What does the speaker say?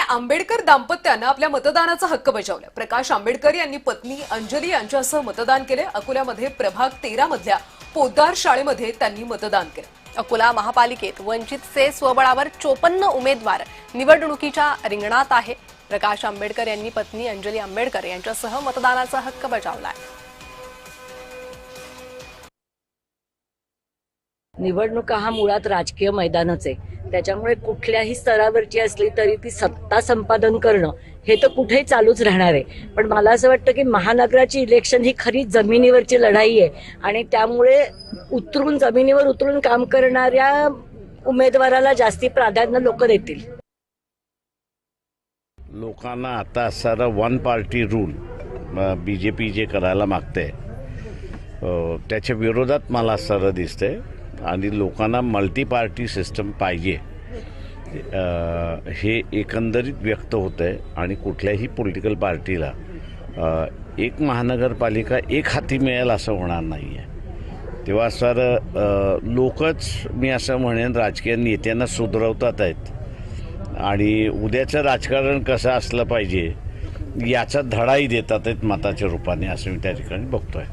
आंबेडकर दाम्पत्यानं आपल्या मतदानाचा हक्क बजावला। प्रकाश आंबेडकर यांनी पत्नी अंजली यांच्यासह मतदान केले। अकोल्यामध्ये प्रभाग 13 मधल्या पोद्दार शाळेमध्ये त्यांनी मतदान केले। अकोला महापालिकेत वंचितचे स्वबळावर 54 उमेदवार निवडणुकीच्या रिंगणात आहे। प्रकाश आंबेडकर यांनी पत्नी अंजली आंबेडकर यांच्यासह मतदानाचा हक्क बजावला। निवडणुका हा मुळात राजकीय मैदानच आहे, त्याच्यामुळे कुठल्याही स्तरावरची असली तरी ती सत्ता संपादन करणं हे तर कुठेही चालूच राहणार आहे। पण मला असं वाटतं की महानगराची इलेक्शन ही खरी जमिनीवरची लढाई आहे आणि त्यामुळे जमिनीवर उतरून काम करणाऱ्या उमेदवाराला जास्ती प्राधान्य लोक देतील। लोकांना आता सारा वन पार्टी रूल बीजेपी जे करायला मागते त्याच्या विरोधात मला सारं दिसतंय आणि लोकांना मल्टी पार्टी सिस्टम पाहिजे हे एकंदरीत व्यक्त होत आहे आणि कुठल्याही पॉलिटिकल पार्टीला एक महानगरपालिका एक हाती मिळेल असं होणार नाही आहे। तेव्हा सर लोकच मी असं म्हणेन राजकीय नेत्यांना सुधरवतात आहेत आणि उद्याचं राजकारण कसं असलं पाहिजे याचा धडाही देतात आहेत मताच्या रूपाने, असं मी त्या ठिकाणी बघतोय।